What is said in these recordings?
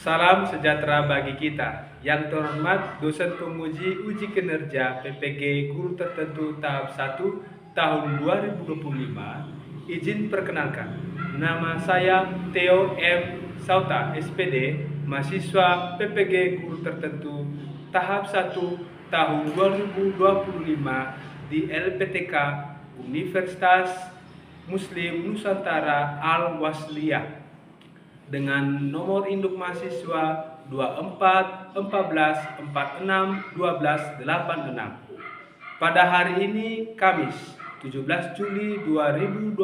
Salam sejahtera bagi kita. Yang terhormat dosen penguji uji kinerja PPG Guru Tertentu tahap 1 tahun 2025, izin perkenalkan. Nama saya Theo M. Sauta, SPD, mahasiswa PPG Guru Tertentu tahap 1 tahun 2025 di LPTK Universitas Muslim Nusantara Al-Wasliyah dengan nomor induk mahasiswa 24 14 46 12 86. Pada hari ini Kamis 17 Juli 2026,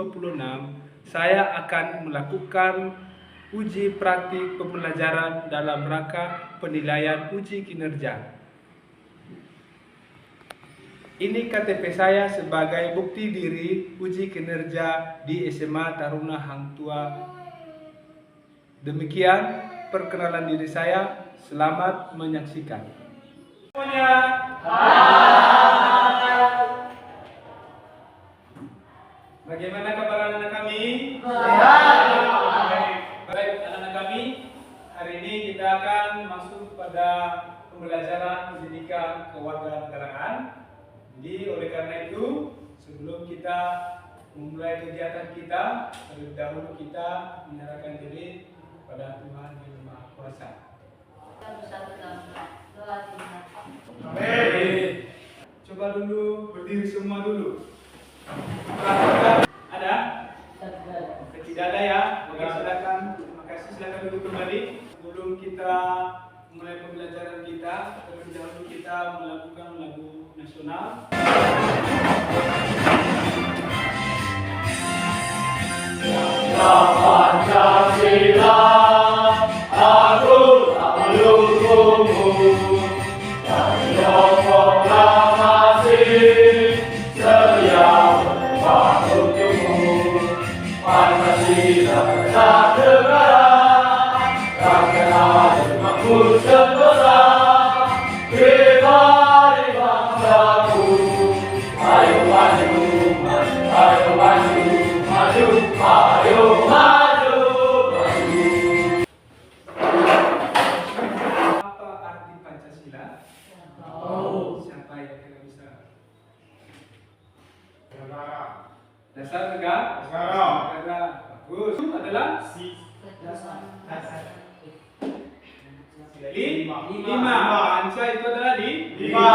saya akan melakukan uji praktik pembelajaran dalam rangka penilaian uji kinerja. Ini KTP saya sebagai bukti diri uji kinerja di SMA Taruna Hang Tua. Demikian perkenalan diri saya. Selamat menyaksikan. Semuanya. Bagaimana kabar anak-anak kami? Baik anak-anak kami. Hari ini kita akan masuk pada pembelajaran pendidikan kewarganegaraan. Jadi oleh karena itu, sebelum kita memulai kegiatan kita, terlebih dahulu kita menyerahkan diri pada Tuhan yang Maha Kuasa. Amin. Coba dulu berdiri semua dulu. Ada? Tidak ada ya? Oke, silakan. Terima kasih. Silakan duduk kembali. Sebelum kita mulai pembelajaran kita, terlebih dahulu kita melakukan lagu nasional. Pancasila, aku tak melukungmu, dan proklamasi setia berjuang untukmu. Pancasila bersatu negara, takkan ada makmur sentosa. Kita di bangsaku, ayo maju, ayo maju, maju, ayo maju, maju. Apa arti Pancasila? Siapa yang kira bisa? Dasar negara. Bagus. Itu adalah lima. Panca itu adalah lima.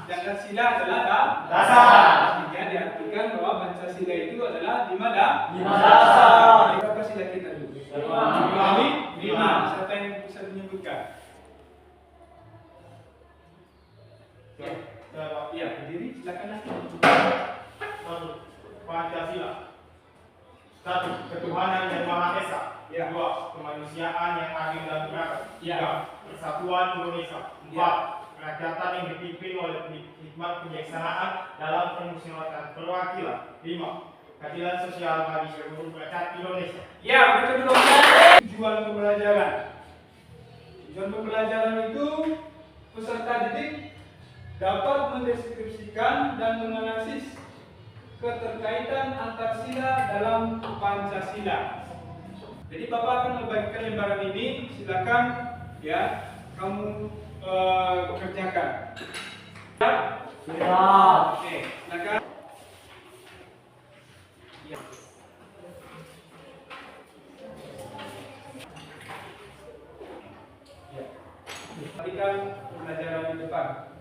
Sedangkan sila adalah dasar. Sehingga diartikan bahwa Pancasila itu adalah lima dasar. Berapa sila kita dulu? Lima. Siapa yang bisa menyebutkan? Ya, berdiri. Silakan. Pancasila. 1. Ketuhanan yang Maha Esa. Ya. 2. Kemanusiaan yang adil dan beradab. Ya. 3. Persatuan Indonesia. 4. Ya. Kerakyatan yang dipimpin oleh hikmat kebijaksanaan dalam permusyawaratan perwakilan. 5. Keadilan sosial bagi seluruh rakyat Indonesia. Ya, betul. Tujuan pembelajaran. Tujuan pembelajaran itu peserta didik dapat mendeskripsikan dan menganalisis keterkaitan antar sila dalam Pancasila. Jadi Bapak akan membagikan lembaran ini, silakan ya kamu kerjakan. Siap. Oke, silakan. Ya. Ya. Perhatikan pembelajaran di depan.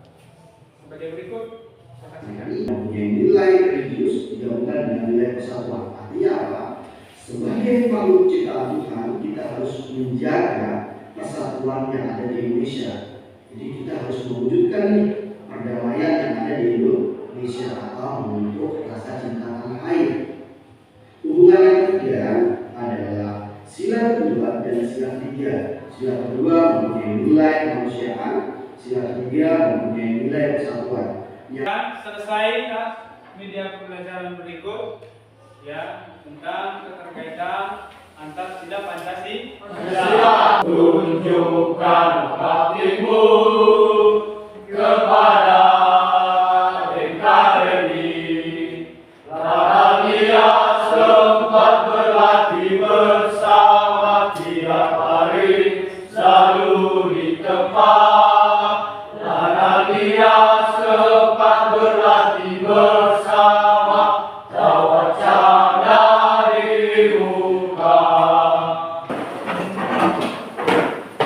Sebagai berikut. Mempunyai nilai religius digabungkan dengan nilai persatuan. Artinya apa? Sebagai makhluk ciptaan Tuhan, kita harus menjaga persatuan yang ada di Indonesia. Jadi kita harus mewujudkan perdamaian yang ada di Indonesia atau membentuk rasa cinta tanah air. Hubungan yang ketiga adalah sila kedua dan sila ketiga. Sila kedua mempunyai nilai kemanusiaan, sila ketiga mempunyai nilai persatuan. Ya, selesai media pembelajaran berikut ya tentang keterkaitan antar sila Pancasila. Tunjukkan baktimu kepada NKRI. Larang ia sempat berlatih bersama tiap hari. selalu ditepat, dan alias sempat berlatih bersama, jawab canda di muka.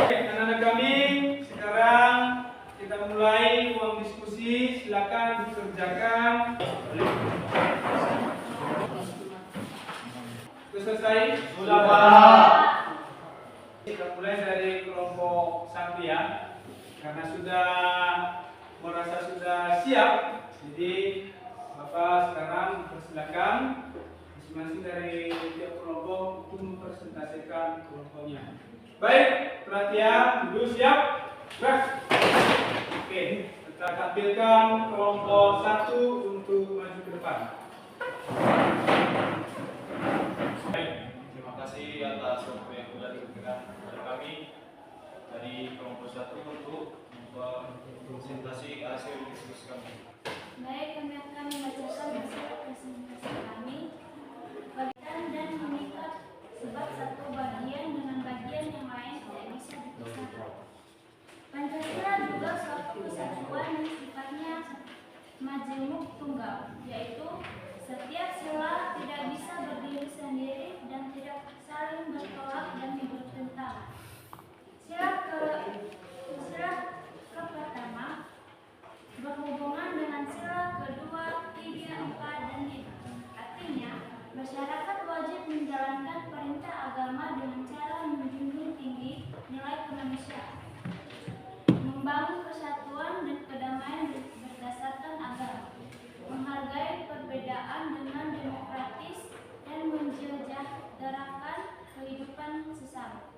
Anak-anak kami, sekarang kita mulai ruang diskusi. Silakan dikerjakan. Sudah selesai? Sudah, Pak. Kita mulai dari kelompok 1 ya. Karena sudah merasa sudah siap, jadi Bapak sekarang persilakan masing-masing dari tiap kelompok untuk mempresentasikan kelompoknya. Baik, perhatian, dulu siap? Gerak. Oke, kita tampilkan kelompok 1 untuk maju ke depan. Baik, terima kasih atas waktu yang sudah diberikan kepada kami dari kelompok 1 untuk presentasi hasil diskusi kami. Baik, kami akan membacakan hasil presentasi kami. Bagian dan mengikat sebab satu bagian dengan bagian yang lain tidak bisa dipisahkan. Pancasila juga suatu kesatuan yang sifatnya majemuk tunggal, yaitu setiap sila tidak bisa berdiri sendiri dan tidak saling bertolak dan bertentangan. Sila pertama berhubungan dengan sila kedua, 3, 4, dan 5. Artinya, masyarakat wajib menjalankan perintah agama dengan cara menjunjung tinggi nilai kemanusiaan, membangun persatuan dan kedamaian berdasarkan agama, menghargai perbedaan dengan demokratis, dan mensejahterakan kehidupan sesama.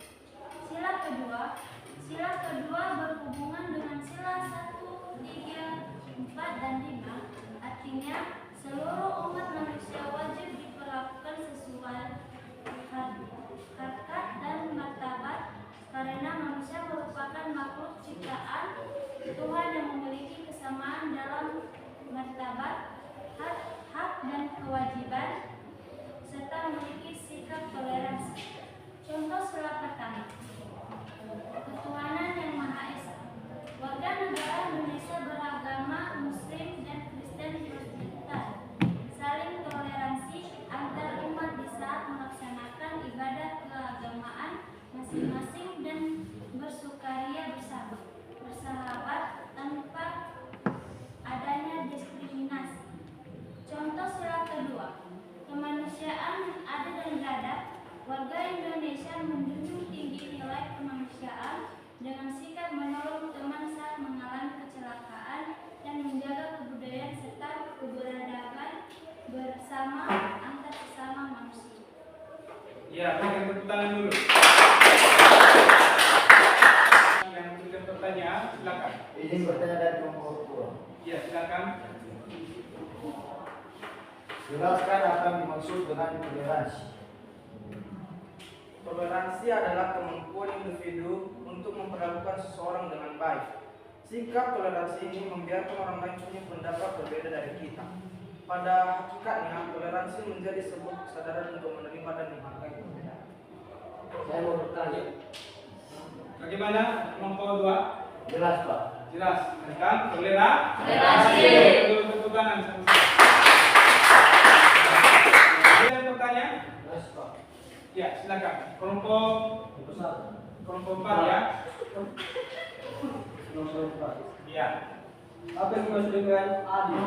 Sila kedua berhubungan dengan sila 1, 3, 4, dan 5. Artinya, seluruh umat manusia wajib diperlakukan sesuai harkat dan martabat, karena manusia merupakan makhluk ciptaan Tuhan yang memiliki kesamaan dalam martabat, hak dan kewajiban, serta memiliki sikap toleransi. Contoh sila pertama, ketuhanan yang Maha Esa. Warga negara Indonesia beragama Muslim dan Kristen Protestan. Saling toleransi antar umat di saat melaksanakan ibadah keagamaan masing-masing dan bersukaria bersama, bersahabat tanpa adanya diskriminasi. Contoh sila kedua, kemanusiaan yang adil dan beradab. Warga Indonesia menjunjung tinggi nilai kemanusiaan dengan sikap menolong teman saat mengalami kecelakaan dan menjaga kebudayaan serta keberadaban bersama antar sesama manusia. Ya, berikan tepuk tangan dulu. Yang memberikan pertanyaan, silakan. Izin bertanya dari kelompok 2. Ya, silakan. Jelaskan apa yang dimaksud dengan toleransi. Toleransi adalah kemampuan individu untuk memperlakukan seseorang dengan baik. Sikap toleransi ini membiarkan orang lain punya pendapat berbeda dari kita. Pada hakikatnya, toleransi menjadi sebuah kesadaran untuk menerima dan menghargai perbedaan. Saya mau bertanya. Bagaimana kelompok 2? Jelas, Pak. Jelas, kan? Toleransi. Tepuk tangan sama-sama. Ada pertanyaan? Jelas, Pak. Ya, silakan. Kelompok 4 ya. Kelompok 4. Ya. Apa yang dimaksud dengan adil?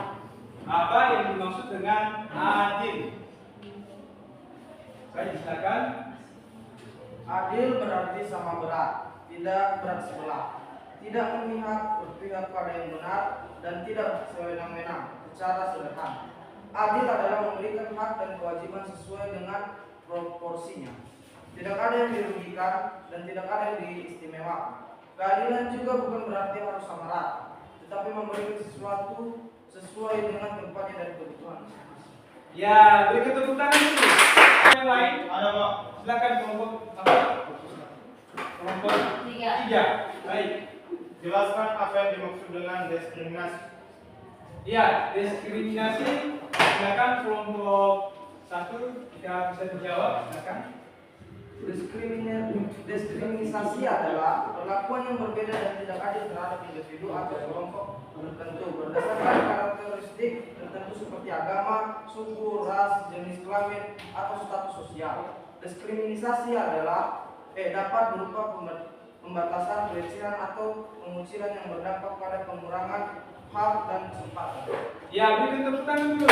Apa yang dimaksud dengan adil? Baik, silakan. Adil berarti sama berat, tidak berat sebelah, tidak berpihak pada yang benar, dan tidak sewenang-wenang secara sederhana. Adil adalah memberikan hak dan kewajiban sesuai dengan proporsinya. Tidak ada yang dirugikan dan tidak ada yang diistimewakan. Keadilan juga bukan berarti harus sama rata, tetapi memberikan sesuatu sesuai dengan tempatnya dan kebutuhan. Ya, beri tepuk tangan dulu. Yang lain? Ada, Pak. Silakan kelompok apa? Kelompok 3. Baik. Jelaskan apa yang dimaksud dengan diskriminasi. Ya, diskriminasi. Silakan kelompok 1 jika bisa dijawab, silakan. Diskriminasi adalah perlakuan yang berbeda dan tidak adil terhadap individu atau kelompok tertentu berdasarkan karakteristik tertentu seperti agama, suku, ras, jenis kelamin, atau status sosial. Diskriminasi adalah dapat berupa pembatasan, pelecehan, atau pengucilan yang berdampak pada pengurangan hak dan kesempatan. Ya, beri tepuk tangan dulu.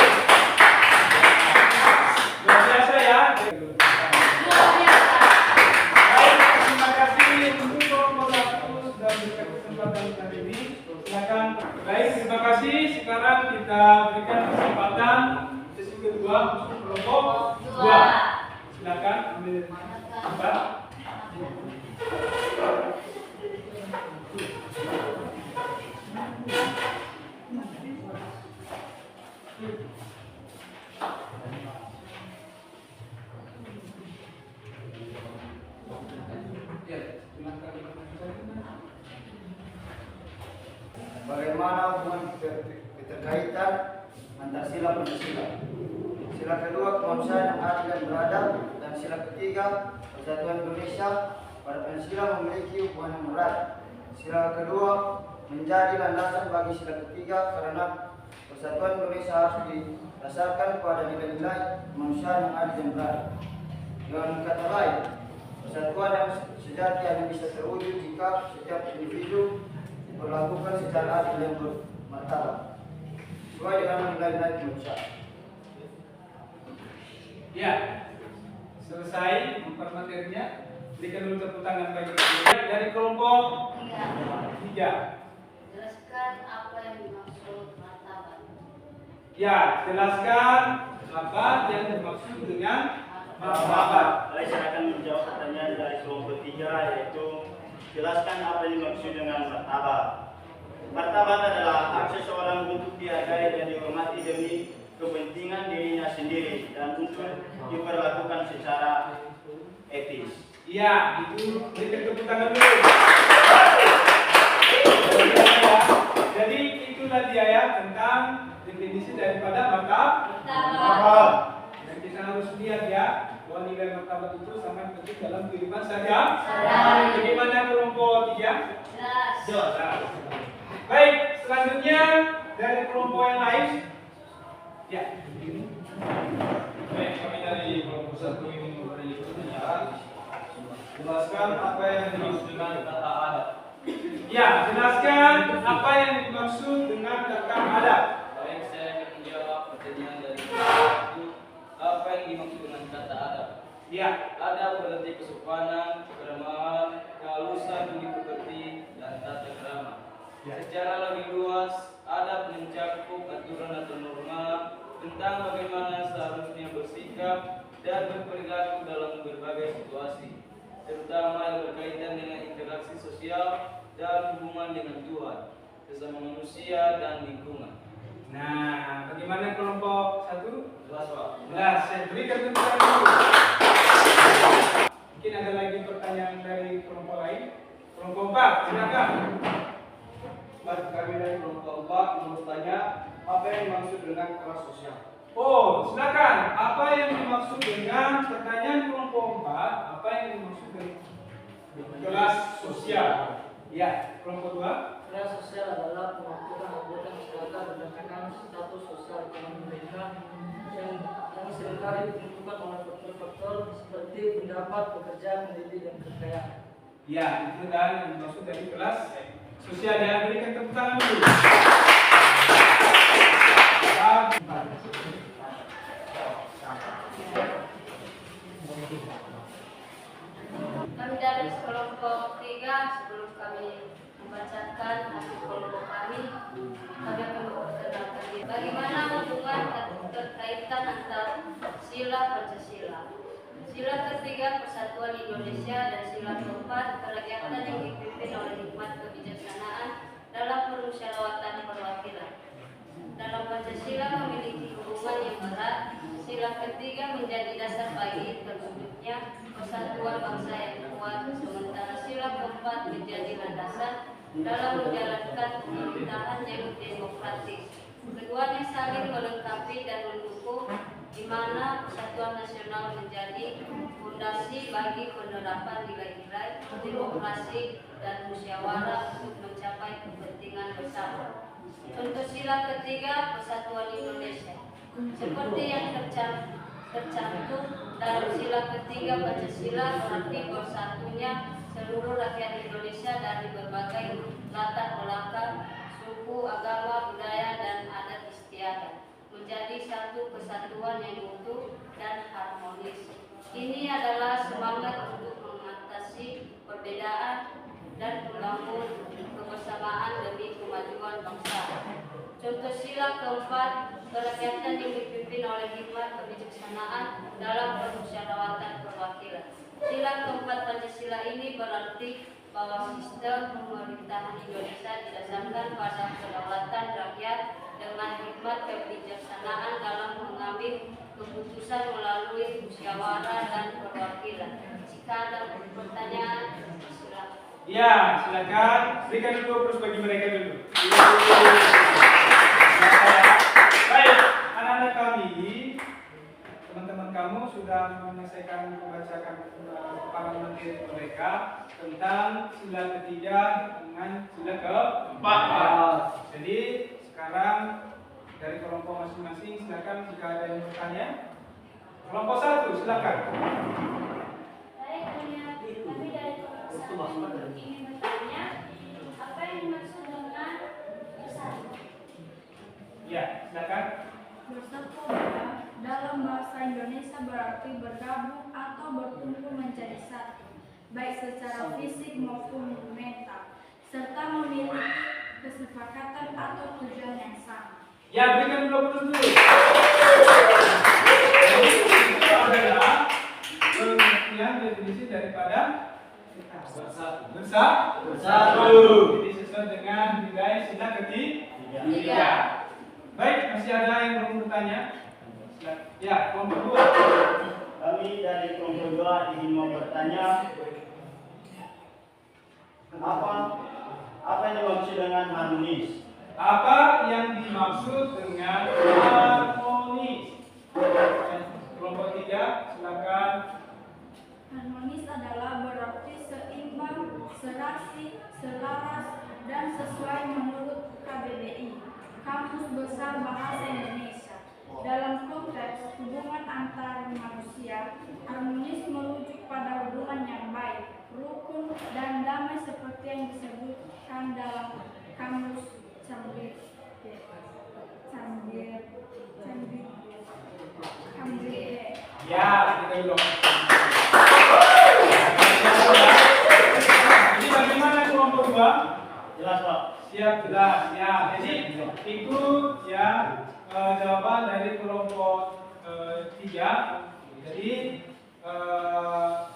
Luar biasa ya. Baik, terima kasih untuk kelompok 1 sudah memberikan kesempatan hari ini. Silakan. Baik, terima kasih. Sekarang kita berikan kesempatan sesi kedua untuk kelompok 2. Silakan ambil tempat. Bagaimana hubungan keterkaitan antara sila Pancasila? Sila kedua kemanusiaan yang adil dan beradab, dan sila ketiga persatuan Indonesia pada Pancasila memiliki hubungan yang erat. Sila kedua menjadi landasan bagi sila ketiga karena persatuan Indonesia harus didasarkan pada nilai-nilai kemanusiaan yang adil dan beradab. Dengan kata lain, persatuan yang sejati hanya bisa terwujud jika setiap individu diperlakukan secara adil dan bermartabat sesuai dengan nilai-nilai kemanusiaan. Ya, selesai materinya. Berikan dulu tepuk tangan bagi kita dari kelompok 3. Jelaskan apa yang dimaksud martabat. Ya, jelaskan apa yang dimaksud dengan martabat. Baik, saya akan menjawab pertanyaan dari kelompok 3, yaitu jelaskan apa yang dimaksud dengan martabat. Martabat adalah hak seseorang untuk dihargai dan dihormati demi kepentingan dirinya sendiri dan untuk diperlakukan secara etis. Ya, itu berikan tepuk tangan dulu. Jadi itulah dia ya tentang definisi daripada martabat. Dan kita harus lihat ya bahwa nilai martabat itu sangat penting dalam kehidupan sehari-hari. Bagaimana kelompok 3? Jelas. Baik, selanjutnya dari kelompok yang lain. Ya. Baik, kami dari kelompok 1 ini memberi pertanyaan. Jelaskan apa yang dimaksud dengan kata adat. Ya, jelaskan apa yang dimaksud dengan kata adat. Baik, saya akan menjawab pertanyaan dari kelompok 1. Apa yang dimaksud dengan kata adat? Ya, Adab berarti kesopanan, keramahan, kehalusan budi pekerti, dan tata krama. Secara lebih luas, adab mencakup aturan atau norma tentang bagaimana seharusnya bersikap dan berperilaku dalam berbagai situasi, terutama yang berkaitan dengan interaksi sosial dan hubungan dengan Tuhan, sesama manusia dan lingkungan. nah, bagaimana kelompok 1? Jelas, Pak. Jelas, saya berikan tepuk tangan dulu. Mungkin ada lagi pertanyaan dari kelompok lain. Kelompok 4, silakan. Bagi kami dari kelompok 4 menurut bertanya apa yang dimaksud dengan kelas sosial? Oh, silakan. Apa yang dimaksud dengan pertanyaan kelompok 4? Apa yang dimaksud dengan kelas sosial? Ya, kelompok 2. Kelas sosial adalah pengaturan anggota masyarakat berdasarkan status sosial ekonomi mereka yang seringkali ditentukan oleh faktor-faktor seperti pendapat, pekerjaan, pendidik, dan kekayaan. Ya, itu dan yang dimaksud dari kelas sosial ya. Berikan tepuk tangan dulu. Kami dari kelompok 3, sebelum kami membacakan hasil kelompok kami akan memperkenalkan diri. Bagaimana hubungan keterkaitan antara sila Pancasila, sila ketiga Persatuan Indonesia, dan sila keempat kerakyatan yang dipimpin oleh hikmat kebijaksanaan dalam permusyawaratan perwakilan. Dalam Pancasila memiliki hubungan yang erat. Sila ketiga menjadi dasar bagi terwujudnya persatuan bangsa yang kuat, sementara sila keempat menjadi landasan dalam menjalankan pemerintahan yang demokratis. Keduanya saling melengkapi dan mendukung di mana Persatuan Nasional menjadi fondasi bagi penerapan nilai-nilai demokrasi dan musyawarah untuk mencapai kepentingan bersama. Contoh sila ketiga Persatuan Indonesia. Seperti yang tercantum dalam sila ketiga Pancasila, berarti bersatunya seluruh rakyat Indonesia dari berbagai latar belakang, suku, agama, budaya, dan adat istiadat menjadi satu kesatuan yang utuh dan harmonis. Ini adalah semangat untuk mengatasi perbedaan dan membangun kebersamaan demi kemajuan bangsa. Contoh sila keempat, kerakyatan yang dipimpin oleh hikmat kebijaksanaan dalam permusyawaratan perwakilan. Sila keempat Pancasila ini berarti bahwa sistem pemerintahan Indonesia didasarkan pada kedaulatan rakyat dengan hikmat kebijaksanaan dalam mengambil keputusan melalui musyawarah dan perwakilan. Jika ada pertanyaan, silakan. Ya, silakan. Berikan dulu terus bagi mereka dulu. Baik, anak-anak kami, teman-teman kamu sudah menyelesaikan membacakan kepala menteri mereka tentang sila ketiga dengan sila keempat. Jadi sekarang dari kelompok masing-masing silakan jika ada yang bertanya. Kelompok 1 silakan. Baik, kami dari kelompok 1 ingin bertanya, apa yang dimaksud dengan bersatu? Ya, silakan. Bersatu dalam bahasa Indonesia berarti bergabung atau berkumpul menjadi satu, baik secara fisik maupun mental, serta memiliki kesepakatan atau tujuan yang sama. Ya, berikan dulu. Jadi itu adalah pengertian definisi daripada bersatu. Jadi sesuai dengan nilai sila ketiga. Baik, masih ada yang belum bertanya? Ya, kelompok 2. Kami dari kelompok 2 ingin mau bertanya, apa yang dimaksud dengan harmonis? Apa yang dimaksud dengan harmonis? Kelompok 3, silakan. Harmonis adalah berarti seimbang, serasi, selaras, dan sesuai menurut KBBI, Kamus Besar Bahasa Indonesia. Dalam konteks hubungan antar manusia, harmonis merujuk pada hubungan yang baik, rukun, dan damai seperti yang disebutkan dalam Kamus Cambridge. Ya, kita dulu. Jadi bagaimana kelompok 2? Jelas, Pak. Siap, jelas. Ya, jadi itu ya jawaban dari kelompok 3. Jadi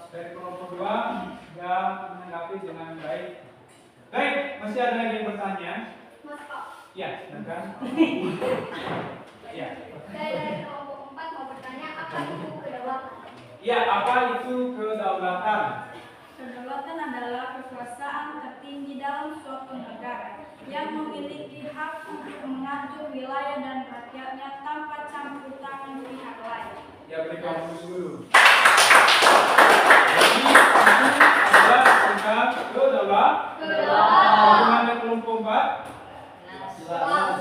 dari kelompok 2 sudah menanggapi dengan baik. Baik, masih ada lagi yang bertanya? Mas Pak, Ya, silakan. Ya. saya dari kelompok 4 mau bertanya, apa itu kedaulatan? Ya, apa itu kedaulatan? Kedaulatan adalah kekuasaan tertinggi dalam suatu negara yang memiliki hak untuk mengatur wilayah dan rakyatnya tanpa campur tangan pihak lain. Ya, berikan dulu. Jadi, ini adalah tentang kedaulatan. Bagaimana kelompok 4? Jelas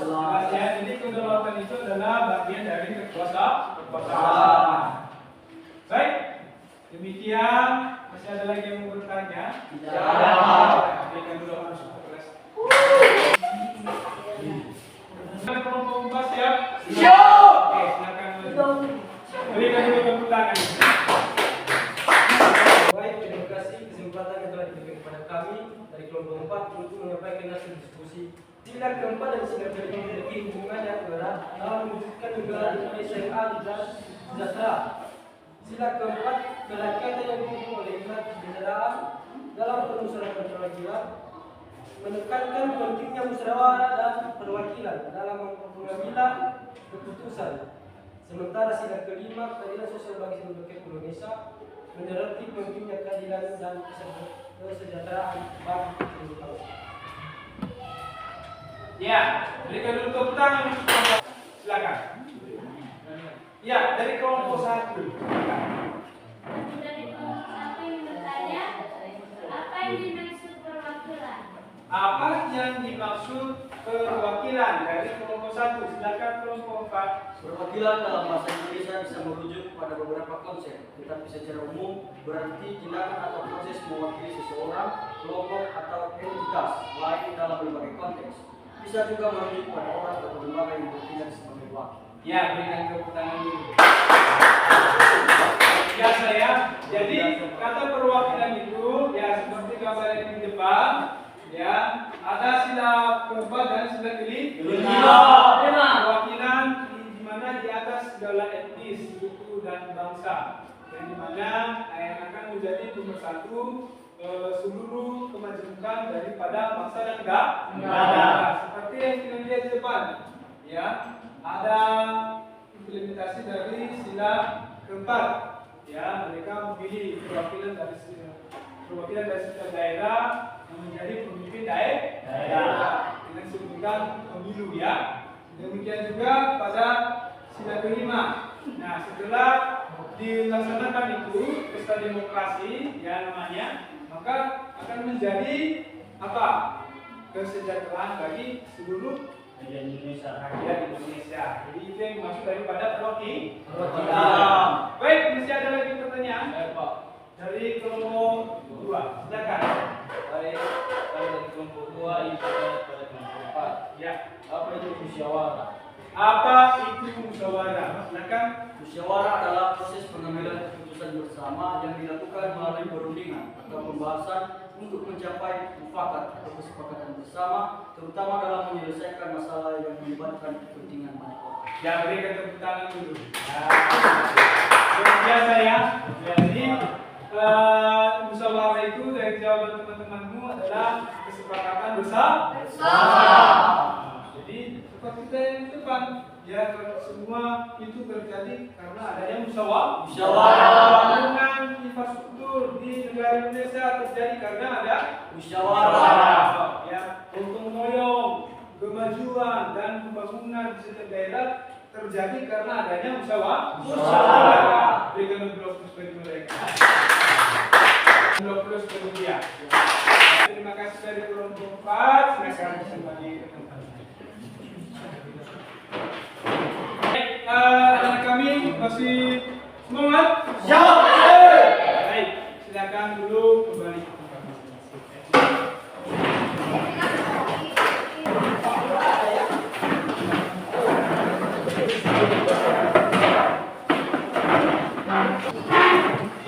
ya. Jadi kedaulatan itu adalah bagian dari kekuasaan. Baik, demikian. Masih ada lagi yang mau bertanya? Ya. Berikan dulu masuk ke kelas. Kelompok 4 siap? Siap. Oke, silakan. Berikan dulu tepuk tangan. Baik, terima kasih kesempatan yang telah diberikan kepada kami dari kelompok 4 untuk menyampaikan hasil diskusi. Sila keempat dan sila kelima memiliki hubungan yang erat dalam mewujudkan negara Indonesia yang adil dan sejahtera. Sila keempat, kerakyatan yang didukung oleh hikmat kebijaksanaan dalam permusyawaratan perwakilan, menekankan pentingnya musyawarah dan perwakilan dalam pengambilan keputusan. Sementara sila kelima, keadilan sosial bagi seluruh rakyat Indonesia, menyoroti pentingnya keadilan dan kesejahteraan bagi seluruh bangsa. Ya, berikan dulu tepuk tangan. Silakan. Ya, dari kelompok 1. Dari kelompok 1 yang bertanya, apa yang dimaksud perwakilan? Apa yang dimaksud perwakilan dari kelompok 1? Silakan kelompok 4. Perwakilan dalam bahasa Indonesia bisa merujuk pada beberapa konsep, tetapi secara umum berarti tindakan atau proses mewakili seseorang, kelompok atau entitas lain dalam berbagai konteks. Bisa juga merujuk pada orang atau lembaga yang bertindak sebagai wakil. Ya, berikan tepuk tangan dulu. Biasa ya. Jadi kata perwakilan itu ya seperti gambar yang di depan, ya ada sila keempat dan sila kelima. Perwakilan di mana di atas segala etnis, suku dan bangsa, dan di mana yang akan menjadi nomor 1 seluruh kemajemukan daripada bangsa dan negara. Seperti yang kita lihat di depan, ya ada implementasi dari sila keempat. Ya, mereka memilih perwakilan dari setiap daerah yang menjadi pemimpin daerah dengan sebutan pemilu ya. Demikian juga pada sila kelima. Nah, setelah dilaksanakan itu pesta demokrasi ya namanya, maka akan menjadi apa? Kesejahteraan bagi seluruh rakyat Indonesia. Jadi itu yang dimaksud daripada perwakilan. Baik, masih ada lagi pertanyaan? Pak. Dari kelompok 2, silakan. Baik, kalau dari kelompok 2 itu pada kelompok 4. Ya. Apa itu musyawarah? Apa itu musyawarah? Silakan. Musyawarah adalah proses pengambilan keputusan bersama yang dilakukan melalui perundingan atau pembahasan untuk mencapai mufakat atau kesepakatan bersama, terutama dalam menyelesaikan masalah yang melibatkan kepentingan banyak orang. Ya, berikan tepuk tangan dulu. Biasa ya. Jadi musyawarah itu dari jawaban teman-temanmu adalah kesepakatan bersama. Jadi seperti yang di depan, ya semua itu terjadi karena adanya musyawarah. Pembangunan infrastruktur di negara Indonesia terjadi karena ada musyawarah. Ya, gotong royong, kemajuan dan pembangunan di setiap daerah terjadi karena adanya musyawarah. Berikan blok plus bagi mereka. Blok plus bagi dia. Terima kasih dari kelompok 4. Silakan kembali ke tempat. Baik, anak kami masih semangat? Siap. Baik, silakan dulu kembali ke tempat.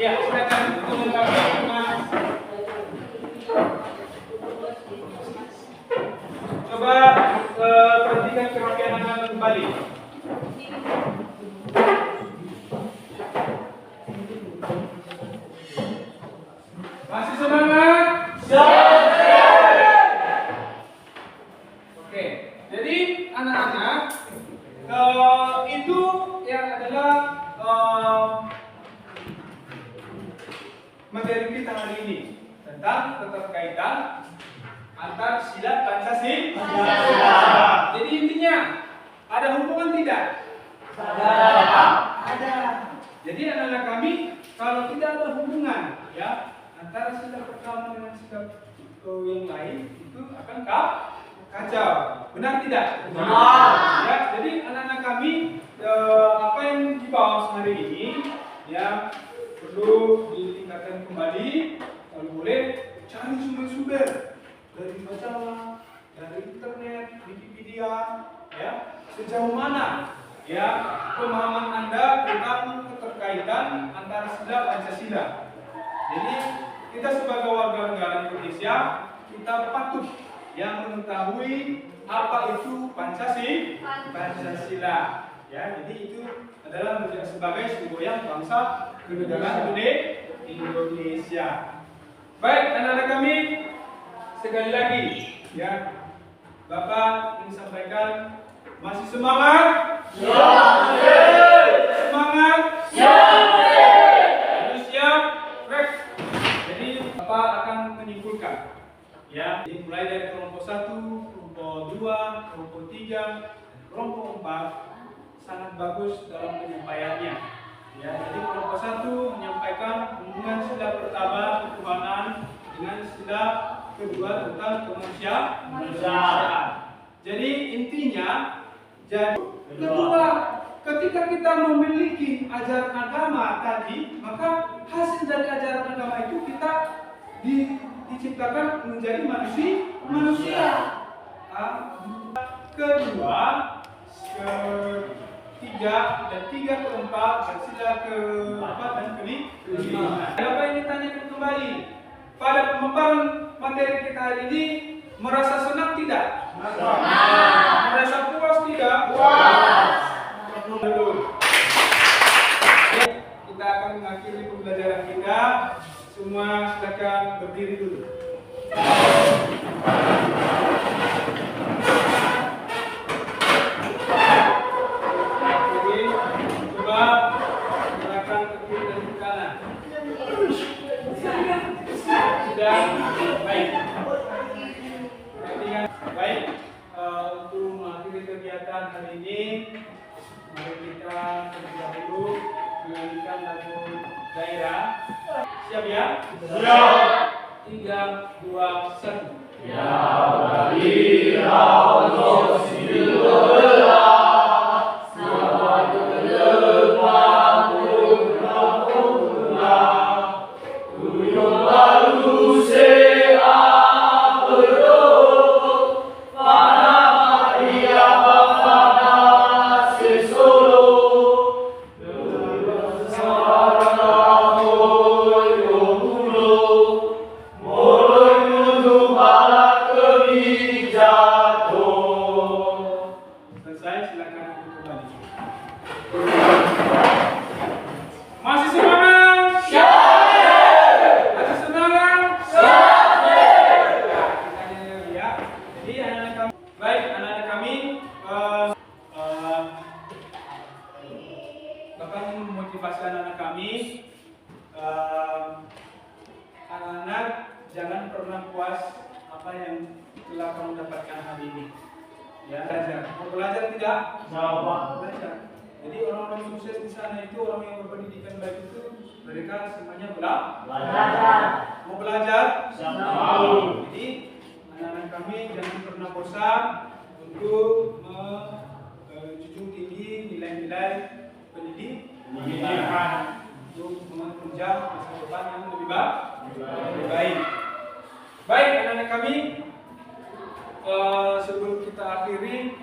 Ya, silakan melengkapi dengan coba perhatikan kerapian Anda kembali. Masih semangat? Oke, jadi anak-anak itu yang adalah materi kita hari ini tentang keterkaitan antar sila Pancasila. Jadi intinya ada hubungan tidak? Ada. Jadi anak-anak kami kalau tidak ada hubungan ya antara sila pertama dengan sila yang lain itu akan kacau. Benar tidak? Benar. Ya, jadi anak-anak kami apa yang dibahas hari ini ya perlu ditingkatkan kembali. Kalau boleh cari sumber-sumber dari majalah, dari internet, Wikipedia, ya sejauh mana ya pemahaman Anda tentang keterkaitan antara sila Pancasila. Jadi kita sebagai warga negara Indonesia kita patut yang mengetahui apa itu Pancasila. Ya, jadi itu adalah sebagai semboyan bangsa kenegaraan Indonesia. Baik, anak-anak kami, sekali lagi ya, Bapak ingin sampaikan masih semangat? Semangat? Harus siap? Baik. Jadi Bapak akan menyimpulkan ya, dimulai dari kelompok 1, kelompok 2, kelompok 3, kelompok 4 sangat bagus dalam penyampaiannya. Ya, jadi kelompok 1 menyampaikan hubungan sila pertama ketuhanan dengan sila kedua tentang kemanusiaan. Jadi intinya, kedua, ketika kita memiliki ajaran agama tadi, maka hasil dari ajaran agama itu kita diciptakan menjadi manusia. Kedua, ketiga, dan tiga keempat, dan sila keempat dan kelima. Apa yang ditanyakan kembali pada pemaparan materi kita hari ini, merasa senang tidak? Merasa puas tidak? Puas. Kita akan mengakhiri pembelajaran kita. Semua silakan berdiri dulu. Coba gerakan kaki dan kanan. Sudah baik. Baik. Untuk mengakhiri kegiatan hari ini, mari kita terlebih dahulu menyanyikan lagu daerah. Siap ya? Siap. 3, 2, 1. Ya Bali Allah Silullah. Anak-anak jangan pernah puas apa yang telah kamu dapatkan hari ini. Ya, belajar. Mau belajar tidak? Belajar. Jadi orang-orang sukses di sana itu, orang yang berpendidikan baik itu, mereka semuanya belajar. Mau belajar? Mau. Jadi anak-anak kami jangan pernah bosan untuk menjunjung tinggi nilai-nilai pendidikan untuk menunjang masa depan yang lebih baik. Baik, anak-anak kami, sebelum kita akhiri,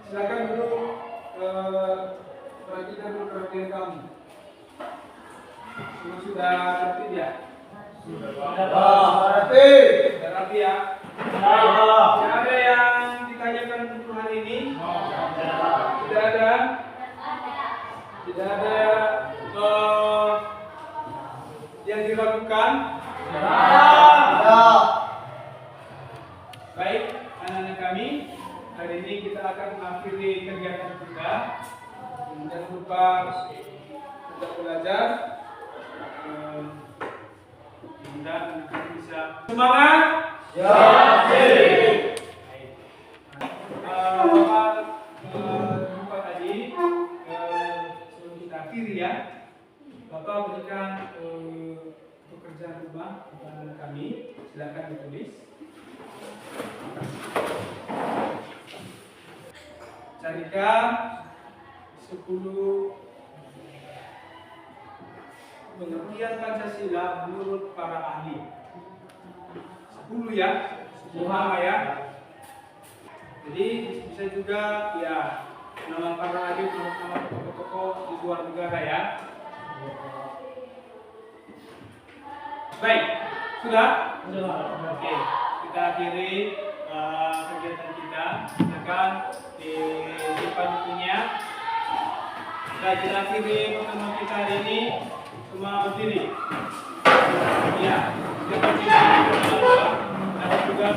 silakan dulu perhatikan perhatian kamu. Semua sudah rapi ya? Sudah rapi ya? Tidak ada yang ditanyakan untuk hari ini? Tidak ada? Tidak ada yang diragukan? Baik, anak-anak kami, hari ini kita akan mengakhiri kegiatan kita. Jangan lupa tetap belajar. Dan kita bisa semangat. Lupa tadi sebelum kita akhiri ya, Bapak berikan pekerjaan rumah kepada kami, silakan ditulis. Carikan 10 pengertian Pancasila menurut para ahli. 10 ya, semua ya. Jadi bisa juga ya nama para ahli, nama tokoh-tokoh di luar negara ya. Baik, sudah? Oke, kita akhiri kegiatan kita. Silakan di depan bukunya. Kita akhiri pertemuan kita hari ini. Semua berdiri. Ya, kita berdiri. Ada juga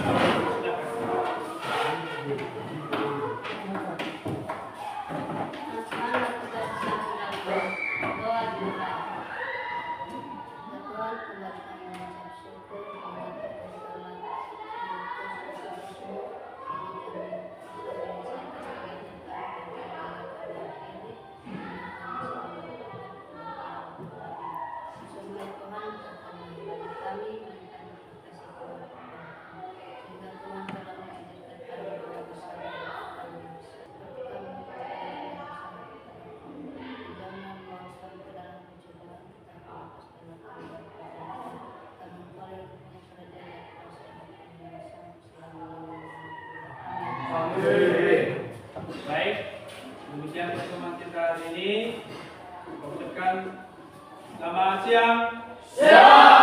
Baik, demikian pertemuan kita hari ini. Ucapkan selamat siang. Siap.